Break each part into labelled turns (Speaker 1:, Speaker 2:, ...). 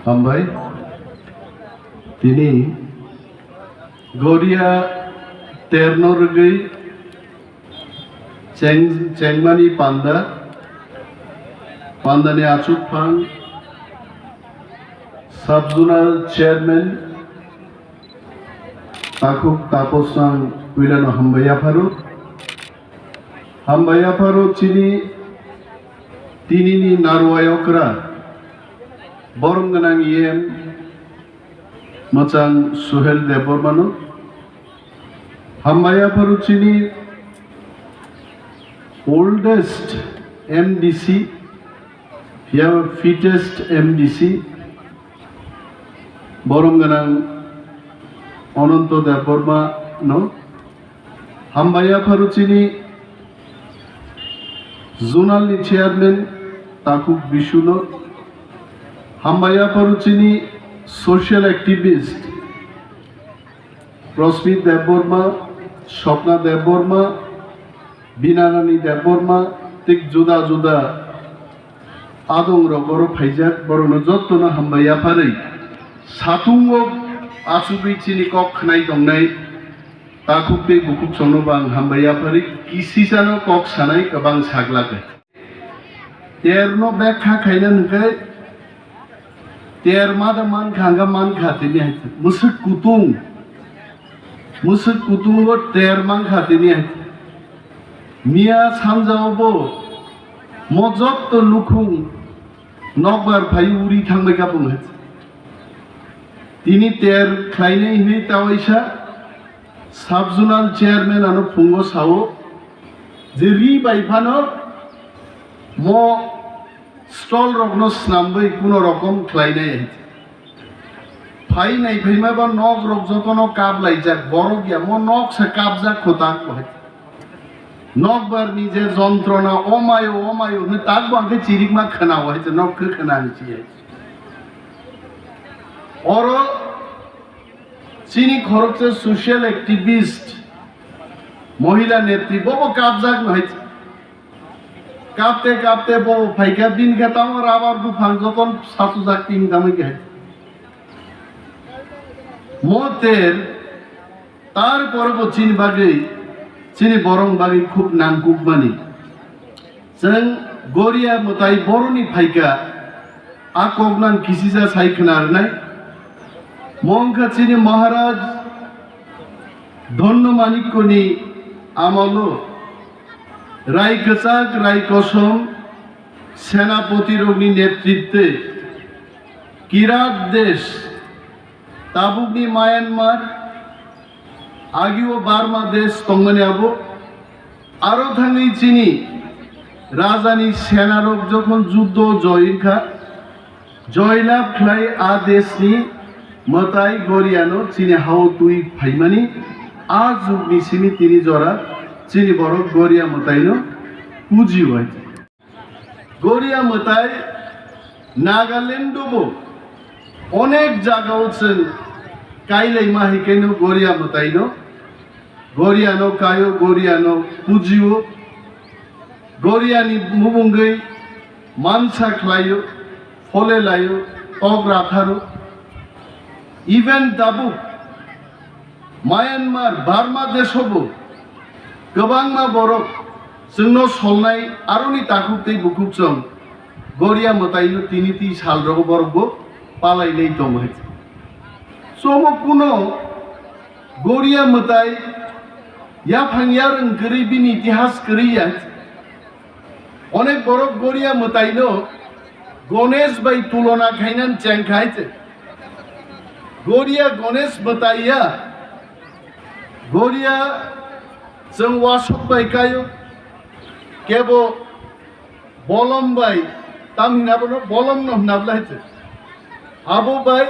Speaker 1: हामबाय दिनै गौरिया तेरनो रगै चेंगमानी पांडानि आचुकफां सब जुनार चेयरमैन ताकुक तापसां विलानो हामबाया फारू चिनी तिनिनि नारवायकरा बरंगनां येम मचां सुहेल देबरमानो हामबाया फारू चिनी oldest MDC here fittest MDC बरंगनां अनंत देबबर्मा नो हामबाया फारू चिनी जोनाल चेयरमैन ताकुक बिशुनो हामबाया फारू चिनी सोशल एक्टिविस्ट प्रस्मित देबबर्मा स्वप्ना देबबर्मा बिनारानी देबबर्मा तिक जुदा जुदा आदं रगर फाइजाक बरनो जत्तनो हामबाया फारै साथुंगो आसुगै चिनी कक खनाय दंनाय ताकुक बे बुकुक संनो बां हामबाया फारै किसिसानो कक सानाय गोबां साग्लागै तेरनो बेखा खायना नंखाय तेर मादा मान खांगा मान खातेनि हाय मुसुक कुतुंगो तेर मान खातेनि हाय मिया सानजावबो मजत लुखुं नगबार फाय उरि थांबाय का बुङो तिनि तेर खायनाय हिनै तावैसा साब जुनाल चेयरमैन आनो फुंगो सावो जेरि बायफानो म स्टल रकनो स्नामबै कुनो रकम ख्लायनाय फाय नाय फैमाबा नग रक जतनो काब लायजाक बरो गिया म नग से काबजा खोता कहे नग बारनि जे जंत्रना अमायो न ताक बांके चिरिकमा खोनाव है नग खो खोनानि छियै और चीनी खरक से सोशल एक्टिविस्ट महिला नेत्री बबो काबजाक नहै कापते कापते बो फाइका दिन खेताम राबार दुफां जतन सासु जाक तीन दामै गे मोतेर तार परबो चीन बागै चीनी बरं बागै खूब नामकुक बानी जों गौरिया मताय बरनि फाइका आकगनान किसिजा सायखनारनाय मंखा चीनी महाराज धन्य मानिक्यनि आमलो राय गचाक राय कसम सेनापति रोगनी नेतृत्वे किरात देश ताबुकनि म्यांमार आगिओ बार्मा देश तंगने आबो आरो थांगै चीनी राजानि सेनारक जखन युद्ध जयखा जयलाभ खलाय आ देशनि मताय गौरियानो चीनी हाउ तुई फाइमानी आ जुगनि सिमी तिनी जरा चीनी बरक गौरिया मतायनो पुजी हुआ गौरिया मताय नागालैंडबो अनेक जागाव जों कायलै माहिकेनो गौरिया मतायनो गौरियानो कायो गौरियानो पुजियो गौरियानि मुबुंगै मानसा खलायो फले लायो तग राथारो इवेन दाबो म्यांमार बार्मा देशबो गोबांमा बरक जोंनो सलनाय आरोनि ताकुक बुकुक जों गौरिया मतायनो तिनि ती साल रग बरकबो पालायनाय दं सोमो कुनो गौरिया मताय या फांयार गरीबीनि इतिहास करिया अनेक बरक गौरिया मतायनो गणेश बाय तुलना खायनान चेंखायचे गौरिया गणेश मताया गौरिया जों वासक बायकायो केबो बलम बाय तामिनाबो बलम न नाबलायते आबो बाय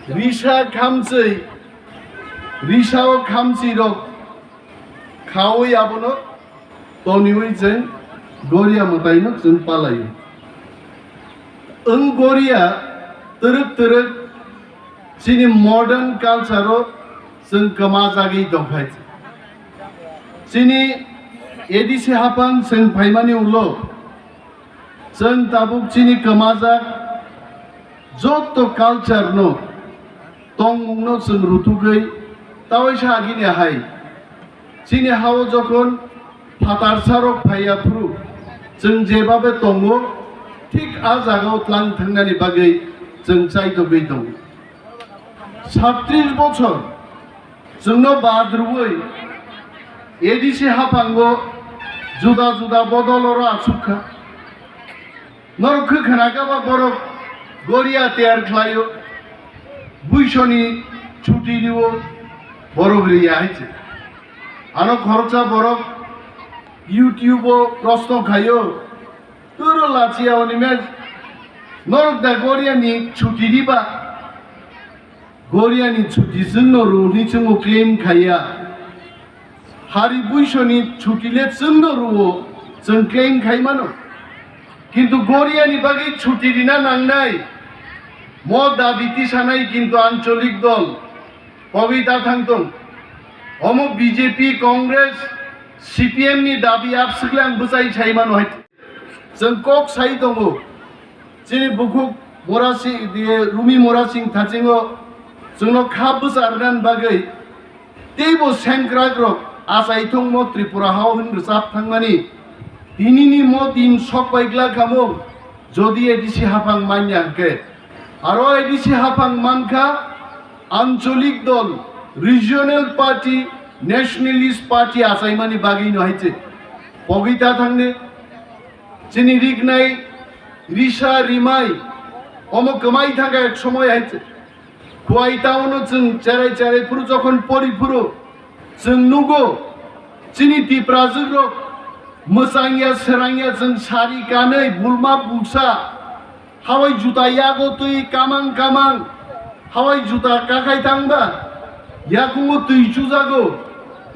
Speaker 1: रिसा खामसै रिसाव खामसि रक खावै आबोनो तनिवै जों गौरिया मतायनो जों पालायो ओं गौरिया तरक चीनी मॉडर्न कल्चरो जों कमाजागै दंखाय चीनी एदिसे हापां जों फाइमानि उलो जों ताबुक चीनी कमाजाक যত কালচার নো তংমুংনো जों रुतुगै तावैसा आगिनि हाय चिनि हाव जखन फातार सारक फायाफ्रु जों जेबाबे दङो थिक आ जागाव त्रां थांनानि बागै जों चाइदगै दं 37 বছর जोंनो बाद्रुवै एदिसे हाफांगो जुदा जुदा बदलरा आसुखा नरखो खनागाबा बरफ गरिया तैयार खालायो बुइसनि छुट्टी दिवो बरफ रिया हाइছে आरो खरचा बरफ यूट्यूबो प्रश्न खायो तुरो लाचिया अनिमेश नरक दा गरियानि छुट्टी दिबा गरियानि छुट्टी जोंनो रुनि जों क्लेम खाया हारि बुइसनि छुट्टीले जोंनो रुओ जों क्लेम खायमानो किन्तु गरियानि बागै छुट्टी दिना नांनाय म दाबिति सानाय किन्तु आंचलिक दल कविता थांतों अम बीजेपी कांग्रेस सीपीएम नि दाबि आबसुग्लां बुजाय सायमानो हाय जों कक साइ दङो जेने बुकुक मोरासि दिए रुमि मोरासिं थाजिङो जोंनो खाब बुजारनान बागै तेबो सेंक्राग्रक आसायथं म त्रिपुरा हाव होन रोजाब थांमानि दिनिनि म दिन सक बायग्ला खामो जदि एदिसि हाफां मान्याके आरो एदिसि हाफां मानखा आंचलिक दल रिजनल पार्टी नेशनलिस्ट पार्टी आसायमानि बागैनो हायचे पगिता थांने चिनि रिगनाय रिसा रिमाय अम कमाई थांगा एक समय हायचे खुवाइतावनो जों चेराय चेराय फुरु जखन परिफुरु जों नुगो चिनि तिप्राजुग्र मोसांगिया सेरांगिया जों सारि गानै बुलमा बुसा हावाय जुता यागो तुई कामां कामां हावाय जुता काखाय थांबा याकुंगो तुइचु जागो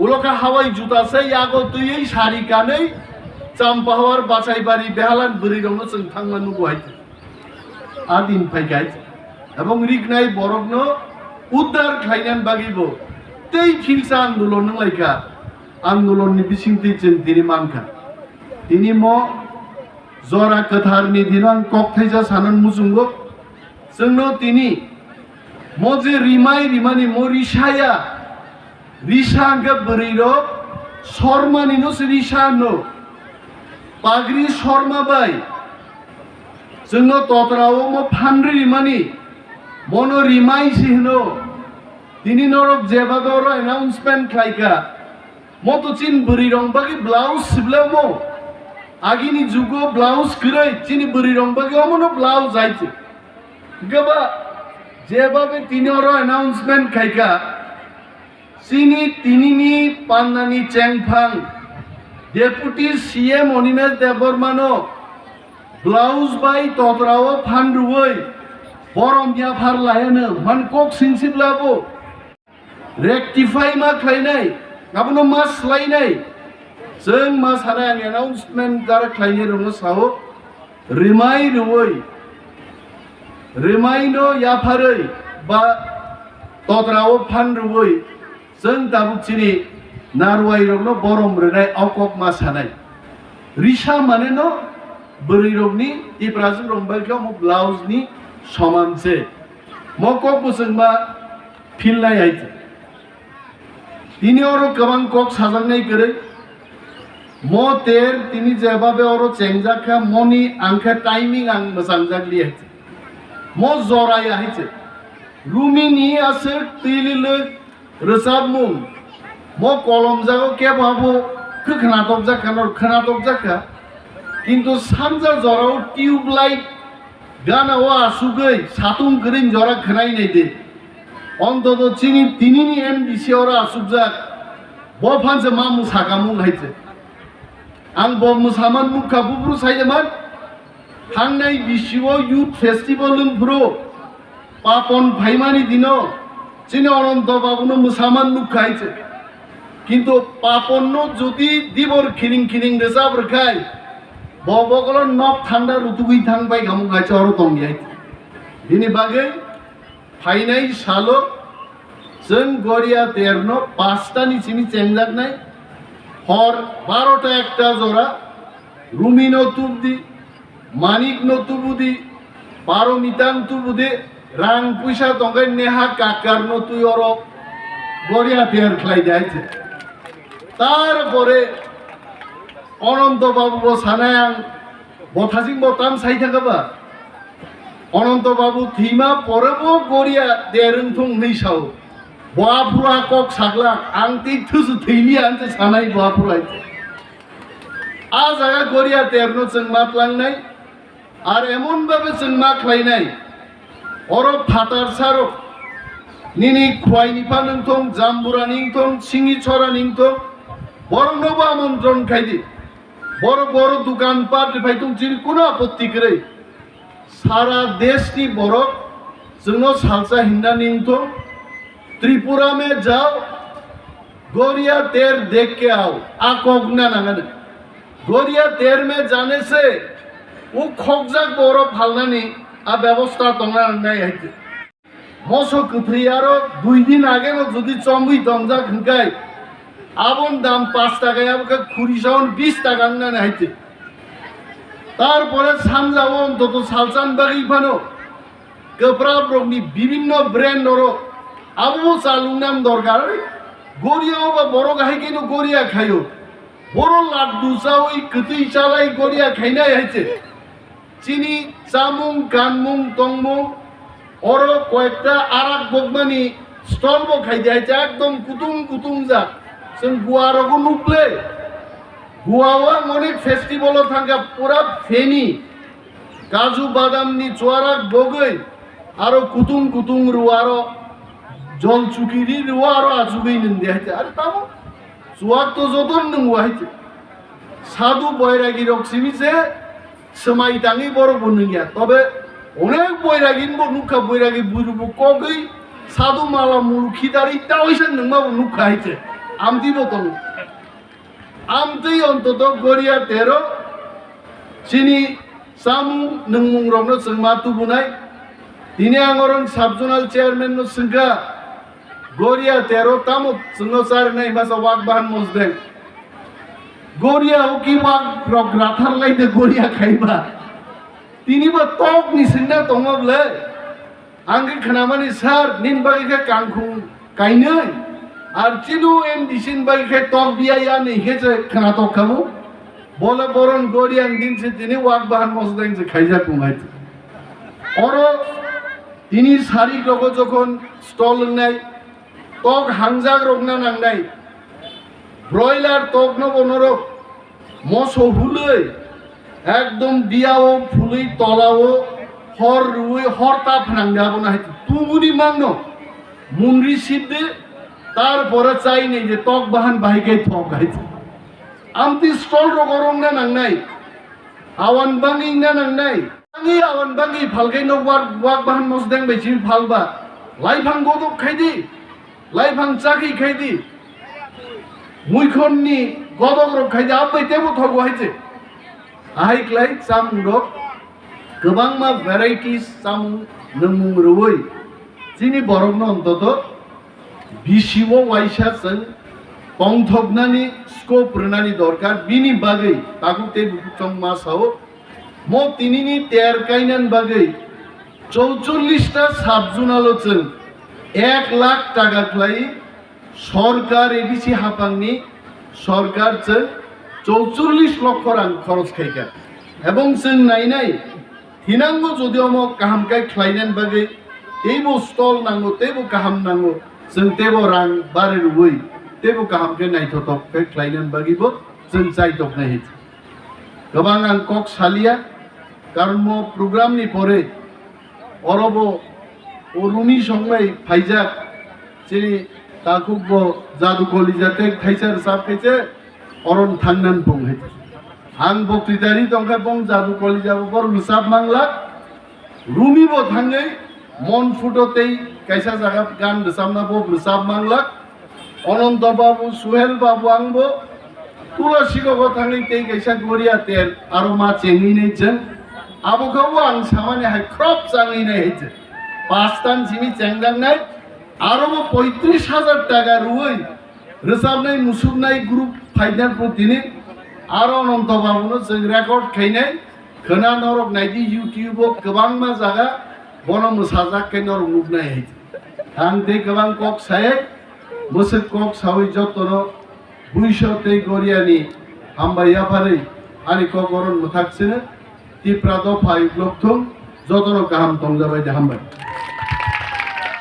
Speaker 1: उलका हावाय जुता से यागो तुई सारि गानै चाम्पाहार बासायबारि बेहालान बोरिगावनो जों थांना नुगो हायचे आदिन फायगाय এবং रिगनाय बरफनो उद्धार खायनान बागिबो तै फिलसा आन्दोलन नंलायका आन्दोलननि बिसिंथि जों दिनि मानखा दिनि म जरा कथारनि दिनां ककथायजा सानन मुजुंगो जोंनो दिनि म जे रिमाय रिमानि म रिसाया रिसांगा बोरैरो शर्मानिनो रिसानो पाग्रि शर्मा बाय जोंनो ततरावो म फानरि रिमानि मनो रिमाय सिहनो दिनी नरक जेबादर अनाउंसमेंट खायका मतो चिन बुरी रंग बाकी ब्लाउज सिबला मो आगिनी जुगो ब्लाउज करे चिनी बुरी रंग बाकी अमनो ब्लाउज आइचे गबा जेबाबे तिनोर अनाउंसमेंट खायका चिनी तिनिनी पान्नानी चेंगफांग डेपुटी सीएम अनिमेश देबबर्मानो ब्लाउज बाय ततरावो फानरुवै बरम या फार लायानो मान कक सिंसिब्लाबो रेक्टिफाई मा खायनाय गाबनो मा स्लायनाय जों मा सानाय आं एनाउन्समेन्ट जारा खायने रंनो साहो रिमाय रुवै रिमायनो याफारै बा तद्राव फान रुवै जों दाबुचिनि नारवाय रंनो बरम रेनाय आवकक मा सानाय रिसा माने न बोरै रंनि इब्राजिम रंबायखौ म ब्लाउजनि समान से मको बुसंबा फिलनाय आइचे तिनी और कबां कक साजांनाय करे म तेर तिनी जेबाबे और चेंजाखा मनि आंखा टाइमिंग आं मोजांजागलि आइचे म जराय आइचे रुमिनि आसे तिलिले रोजाब मुं म कलम जागो के बाबो खोखनातक जाखा नर खोनातक जाखा किन्तु सानजा जराव ट्यूबलाइट गाना वो आसुगै सातुं ग्रीन जरा खनाय नै दे অন্তত চিনি তিনিনি এমডিসি ওরা আসুকজাক বফানसे मा मुसागामुं हायचे आं ब मुसामान मुखा बुब्रु सायदेमान थांनाय बिसिव युथ फेस्टिवल लुमफ्रो पापन भाइमानि दिनो चिनि अनंत बाबुनो मुसामान मुखा हायचे किन्तु पापननो जुदि दिबर खिनिं खिनिं रेजाब रखाय बबगल नक थान्दा रुतुगै थांबाय गामुं हायचे अर दंनि हायचे बिनि बागै फाइनाय सालो जों गरिया तेरनो पाँचटानि चिनि चेंजागनाय हर 12टा एकटा जरा रुमिनो तुबदि मानिकनो तुबुदि পারমিতাং তু বুধে রাং পয়সা দঙ্গাই নেহা কাকার ন তুই অর গড়িয়া তেয়ার খাই যাইছে তারপরে অনন্ত বাবু সানায় আং বথাসিং বতাম সাই থাকাবা অনন্ত বাবু থিমা পরেবো গড়িয়া দেরং থং নেইসাও বাপুরা কক সাগলা আং তিথুসু থৈনি আনছে সানাই বাপুরাইছে আ জায়গা গড়িয়া তেরনো जों মাতলাंनाय আর এমন ভাবে जों মাখলাইনাय অরব ফাটার সারো নিনি খোয়াই নিপা নংথং জামবুরা নিংথং সিঙ্গি ছড়া নিংথং বড়নবো আমন্ত্রণ খাইদি বড় বড় দোকানপাট ভাইথং চিনি কোনো আপত্তি করে সারা দেশনি বড় जोंनो सालसा हिंदा निंथं त्रिपुरा में जाओ गोरिया तेर देख के आओ आकोगना नांगन गोरिया तेर में जाने से वो खोकजाक बोरो फालनानी आ व्यवस्था तंगा नांगनाय हाइते मोसो कथैयारो 2 दिन आगे नो जुदि चम्बुई दंजा खनकाय आबन दाम 5 টাকায় আমাকে খুরি সাউন 20 টাকা নানে হাইতে তারপরে সামজাও অন্তত সালসান বাগি ফানো গোপ্রাব রকমনি বিভিন্ন ব্র্যান্ড ওরো আবু চালু নাম দরকার গড়িয়াও বা বড় গাহিকেনো গড়িয়া খাইও বড় লাড্ডু চাও ওই কতই চালাই গড়িয়া খাইনাই হয়েছে চিনি চামুং কানমুং তংমুং ওর কয়েকটা আরাক বগমানি স্টলবো খাই যাইছে একদম কুতুম কুতুম যা जों गुवारगो नुप्ले गुवावा अनेक फेस्टिवल थांगा पूरा फेनी काजू बादामनि चुवाराक बगै आरो कुतुम कुतुम रुवारो जल चुकिरि रुवारो आजुगै नंदे हाइते आरो तामो चुवाक तो जतन नंगो हाइते साधु बैरागी रक्सिमिसे समाय ताङै बर बननिया तबे अनेक बैरागिनबो नुखा बैरागी बुरुबो कगै साधु माला मुलखिदारि तावैसन नंमाबो नुखा हाइते आमती बोतल आमती अंतत गड़िया तेरो चिनी सामु नंगमुं रंनो जों मातु बुनाय दिने आंगरं साबजोनाल चेयारमैन नो संगा गड़िया तेरो तामो जोंनो सार नाय मासा वाक बाहान मजदें गड़िया होकी वाक रक राथार लाइदे गड़िया खाइबा तिनिबो तक निसिना तंगबले आंगे खनामानि सार निन बागैखे कांखुं गायनै আর চিনু এম দিছিন বাই খে টক বিয়া নে হেছে খানা টক খামু বলে বরন গড়িয়ান দিনছে তিনি ওয়াক বাহান মসদাইন যে খাইজা কুমাইতে অর তিনি সারি রগ যখন স্টল নাই টক হাংজাগ রগনা নাংনাই ব্রয়লার টক ন বনর মসো হুলই একদম বিয়াও ফুলই তলাও হর রুই হর তাপ নাংগাবো না হাইতে তুমুনি মাংন মুনরি সিদ্ধে তারপরে চাই নেই যে টক বাহান বাইকে ঠক গাইছে আমতি স্টল রগরং না নাংনাই আওয়ান বাঙ্গি না নাংনাই আঙ্গি আওয়ান বাঙ্গি ফালগাই ন ওয়াক বাহান মসদেং বাইছি ফালবা লাইফাং গদক খাইদি লাইফাং চাকি খাইদি মুইখননি গদক রক খাইদি আব্বাই তেবো ঠক হাইছে আহাইক্লাই চামুং রক गोबां मा भेराइटिस चामु नंमुं रुवै जिनि बरगनो अन्तत बिसिबो वाइसा जों पंथबनानि स्कोप रनानि दरकार बिनि बागै ताकु ते बुचं मासाव मो तिनिनि तेरकाइनान बागै 44टा साबजुनालो जों 1 लाख टाका ख्लाई सरकार एबिसि हापांनि सरकार जों 44 लक्ष रां खरच खाइका এবং जों नायनाय हिनांगो जदिও मो काहामकाय ख्लाइनान बागै तेबो स्टल नांगो तेबो काहाम नांगो जों तेबो रां बारे रुबै तेबो काहामके नायथथक ख्लाइनान बागैबो जों जायथक नायहै गोबां आं कक सालिया कारण मो प्रग्रामनि परे अरबो अरुनि संबाय फाइजाक जेरै ताकुबो जादु कलिजाते थाइसार साब खाइसे अरन थांनान बुंहै आं बक्तृतारि दंखा बं जादु कलिजाबो बर लुसाब मांगला रुमिबो थाङै मन फुटोतै कैसा जागा गान रोजाबना बो लुसाब मांगला अनंत बाबु सुहेल बाबु आंबो तुलसीगो थाङै तै कैसा गरिया तेर आरो मा चेङिनै जों आबोखौबो आं सामाने हाय क्रप जाङैनै हैजे पास्तान सिमि चेंगांनाय आरो 35,000 टाका रुवै रोजाबनाय मुसुरनाय ग्रुप फाइनाल प्रतिनि आरो अनंत बाबुनो जों रेकर्ड खाइनाय खोना नरक नायदि इउटिउबाव गोबां मा जागा बन मोसाजाखै नरक नुनाय आं दे गोबां कक सायै मोसो कक सावै जतन बुइस' तै गरियानि हामबाया फारै आनि कक अरन मोथाकसिनो तिप्रा दफा इग्लबथुम जतन गाहाम दंजाबाय दे हामबाय